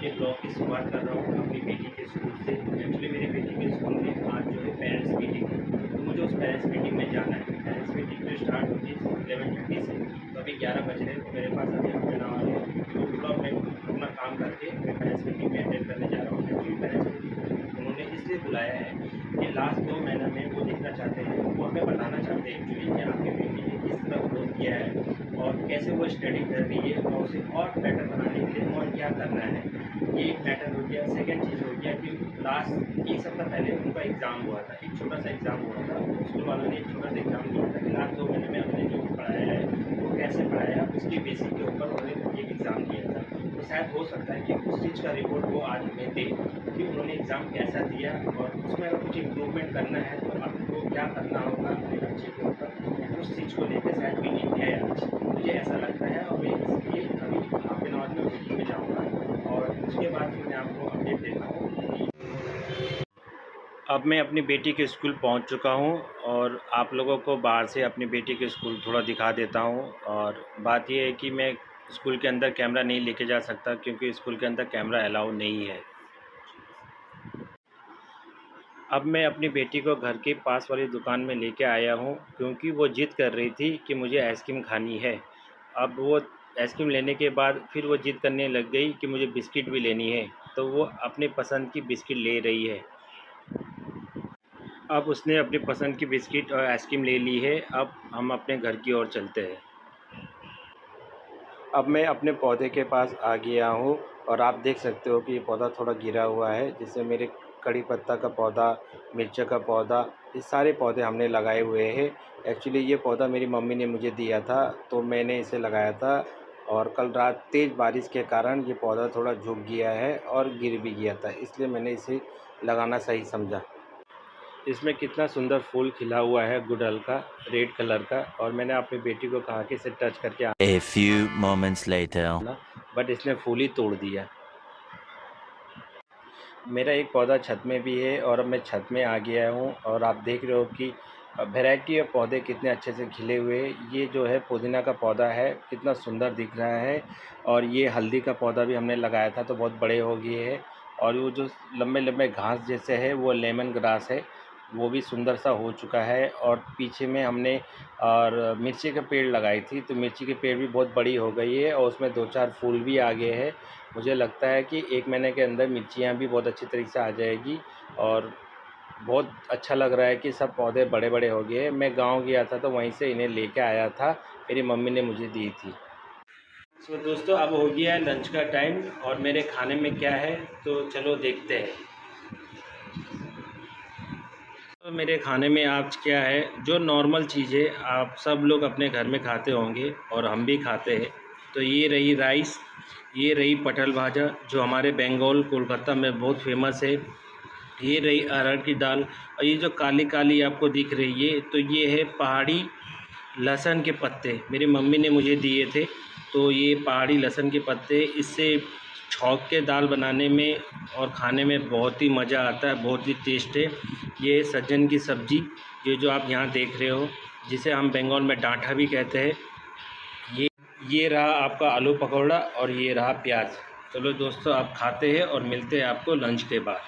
के ब्लॉग की शुरुआत कर रहा हूँ अपनी बेटी के स्कूल से। एक्चुअली मेरी बेटी के स्कूल में आज जो है पेरेंट्स मीटिंग है, तो मुझे उस पेरेंट्स मीटिंग में जाना है। पेरेंट्स मीटिंग जो स्टार्ट होती है 11:30 से, तो अभी 11 बज रहे हैं, तो मेरे पास अभी हाफ एन आवर है। तो पूरा मैं अपना काम करके मैं पेरेंट्स मीटिंग में अटेंड करने जा रहा हूँ। एक्चुअली पेरेंट्स मीटिंग उन्होंने इसलिए बुलाया है कि लास्ट 2 महीना में वो देखना चाहते हैं, वो हमें बताना चाहते हैं एक्चुअली कि आपकी बेटी ने किस तरह ग्रोथ किया है और कैसे वो स्टडी कर रही है और उसे और बेटर बनाने के लिए और क्या करना है। ये एक मैटर हो गया। सेकंड चीज़ हो गया कि लास्ट 1 सप्ताह पहले उनका एग्ज़ाम हुआ था, एक छोटा सा एग्ज़ाम हुआ था। स्कूल वालों ने एक छोटा सा एग्ज़ाम दिया था कि लास्ट 2 महीने में हमने जो पढ़ाया है वो कैसे पढ़ाया, उसकी बेसिस के ऊपर उन्होंने एक एग्ज़ाम दिया था। तो शायद हो सकता है कि उस चीज़ का रिपोर्ट वो आज हमें दें कि उन्होंने एग्ज़ाम कैसा दिया और उसमें अगर कुछ इम्प्रूवमेंट करना है तो आपको क्या करना होगा अपने बच्चे के ऊपर, उस चीज़ को लेकर शायद मीटिंग है आज। मुझे ऐसा लगता है और मैं इसलिए अभी हाफ एन आवर में मीटिंग में जाऊँगा और उसके बाद फिर मैं आपको अपडेट देता हूँ। अब मैं अपनी बेटी के स्कूल पहुंच चुका हूं और आप लोगों को बाहर से अपनी बेटी के स्कूल थोड़ा दिखा देता हूं। और बात यह है कि मैं स्कूल के अंदर कैमरा नहीं लेके जा सकता क्योंकि स्कूल के अंदर कैमरा अलाउ नहीं है। अब मैं अपनी बेटी को घर के पास वाली दुकान में लेके आया हूं क्योंकि वो ज़िद कर रही थी कि मुझे आइसक्रीम खानी है। अब वो आइसक्रीम लेने के बाद फिर वो ज़िद करने लग गई कि मुझे बिस्किट भी लेनी है, तो वो अपनी पसंद की बिस्किट ले रही है। अब उसने अपनी पसंद की बिस्किट और आइसक्रीम ले ली है। अब हम अपने घर की ओर चलते हैं। अब मैं अपने पौधे के पास आ गया हूँ और आप देख सकते हो कि ये पौधा थोड़ा गिरा हुआ है, जिससे मेरे कड़ी पत्ता का पौधा, मिर्च का पौधा, ये सारे पौधे हमने लगाए हुए हैं। एक्चुअली ये पौधा मेरी मम्मी ने मुझे दिया था, तो मैंने इसे लगाया था और कल रात तेज़ बारिश के कारण ये पौधा थोड़ा झुक गया है और गिर भी गया था, इसलिए मैंने इसे लगाना सही समझा। इसमें कितना सुंदर फूल खिला हुआ है, गुड़हल का, रेड कलर का। और मैंने अपनी बेटी को कहा कि इसे टच करके A few moments later. आना, बट इसने फूल ही तोड़ दिया। मेरा एक पौधा छत में भी है और अब मैं छत में आ गया हूँ और आप देख रहे हो कि वैरायटी ऑफ पौधे कितने अच्छे से खिले हुए। ये जो है पुदीना का पौधा है, कितना सुंदर दिख रहा है। और ये हल्दी का पौधा भी हमने लगाया था तो बहुत बड़े हो गए हैं। और वो जो लंबे लंबे घास जैसे है वो लेमन ग्रास है, वो भी सुंदर सा हो चुका है। और पीछे में हमने और मिर्ची के पेड़ लगाई थी, तो मिर्ची के पेड़ भी बहुत बड़ी हो गई है और उसमें 2-4 फूल भी आ गए हैं। मुझे लगता है कि 1 महीने के अंदर मिर्चियाँ भी बहुत अच्छी तरीके से आ जाएगी और बहुत अच्छा लग रहा है कि सब पौधे बड़े-बड़े हो गए हैं। मैं गाँव गया था तो वहीं से इन्हें लेके आया था, मेरी मम्मी ने मुझे दी थी। सो दोस्तों, अब हो गया है लंच का टाइम और मेरे खाने में क्या है तो चलो देखते हैं। तो मेरे खाने में आज क्या है, जो नॉर्मल चीज़ें आप सब लोग अपने घर में खाते होंगे और हम भी खाते हैं। तो ये रही राइस, ये रही पटल भाजा जो हमारे बंगाल कोलकाता में बहुत फेमस है। ये रही अरहर की दाल और ये जो काली काली आपको दिख रही है तो ये है पहाड़ी लहसुन के पत्ते, मेरी मम्मी ने मुझे दिए थे। तो ये पहाड़ी लहसुन के पत्ते, इससे छौंक के दाल बनाने में और खाने में बहुत ही मज़ा आता है, बहुत ही टेस्ट है। ये सज्जन की सब्ज़ी, ये जो आप यहाँ देख रहे हो, जिसे हम बंगाल में डांठा भी कहते हैं। ये रहा आपका आलू पकौड़ा और ये रहा प्याज। चलो दोस्तों, आप खाते हैं और मिलते हैं आपको लंच के बाद।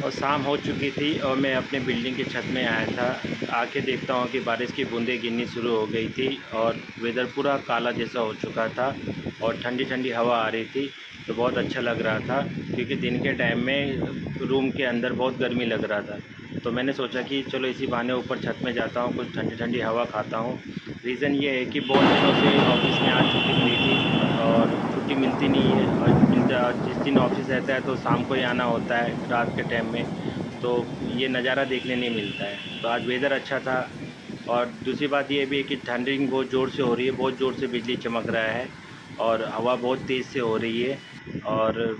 और शाम हो चुकी थी और मैं अपने बिल्डिंग की छत में आया था। आके देखता हूँ कि बारिश की बूंदें गिरनी शुरू हो गई थी और वेदर पूरा काला जैसा हो चुका था और ठंडी ठंडी हवा आ रही थी। तो बहुत अच्छा लग रहा था क्योंकि दिन के टाइम में रूम के अंदर बहुत गर्मी लग रहा था। तो मैंने सोचा कि चलो इसी बहाने ऊपर छत में जाता हूँ, कुछ ठंडी ठंडी हवा खाता हूँ। रीज़न ये है कि बहुत दिनों से ऑफिस में आज छुट्टी मिली थी और छुट्टी मिलती नहीं है और जिस दिन ऑफिस रहता है तो शाम को ही आना होता है रात के टाइम में, तो ये नज़ारा देखने नहीं मिलता है। तो आज वेदर अच्छा था और दूसरी बात ये भी है कि ठंडिंग बहुत ज़ोर से हो रही है, बहुत ज़ोर से बिजली चमक रहा है और हवा बहुत तेज़ से हो रही है और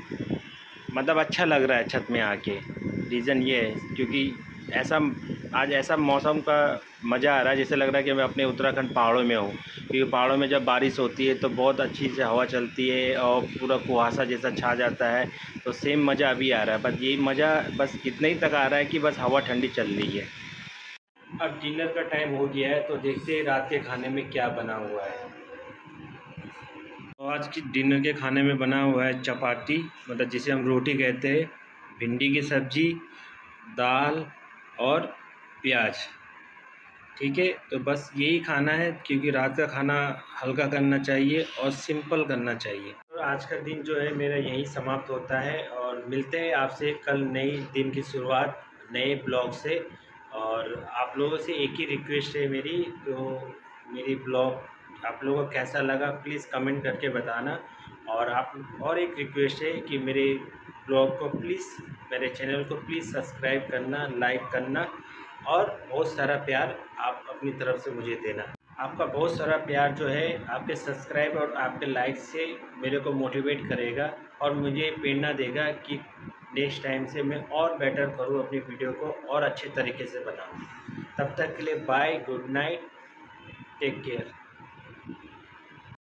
मतलब अच्छा लग रहा है छत में आके। रीज़न ये है क्योंकि ऐसा आज ऐसा मौसम का मज़ा आ रहा है, जैसे लग रहा है कि मैं अपने उत्तराखंड पहाड़ों में हूँ। क्योंकि पहाड़ों में जब बारिश होती है तो बहुत अच्छी से हवा चलती है और पूरा कुहासा जैसा छा जाता है। तो सेम मज़ा अभी आ रहा है, बस यही मज़ा बस इतना ही तक आ रहा है कि बस हवा ठंडी चल रही है। अब डिनर का टाइम हो गया है तो देखते हैं रात के खाने में क्या बना हुआ है। तो आज की डिनर के खाने में बना हुआ है चपाती, मतलब जिसे हम रोटी कहते हैं, भिंडी की सब्जी, दाल और प्याज। ठीक है, तो बस यही खाना है, क्योंकि रात का खाना हल्का करना चाहिए और सिंपल करना चाहिए। और आज का दिन जो है मेरा यहीं समाप्त होता है, और मिलते हैं आपसे कल नई दिन की शुरुआत नए ब्लॉग से। और आप लोगों से एक ही रिक्वेस्ट है मेरी, तो मेरी ब्लॉग आप लोगों को कैसा लगा प्लीज़ कमेंट करके बताना। और एक रिक्वेस्ट है कि मेरे ब्लॉग को प्लीज़, मेरे चैनल को प्लीज़ सब्सक्राइब करना, लाइक करना, और बहुत सारा प्यार आप अपनी तरफ से मुझे देना। आपका बहुत सारा प्यार जो है, आपके सब्सक्राइब और आपके लाइक से मेरे को मोटिवेट करेगा और मुझे प्रेरणा देगा कि नेक्स्ट टाइम से मैं और बेटर करूँ, अपनी वीडियो को और अच्छे तरीके से बनाऊँ। तब तक के लिए bye, good night, take care.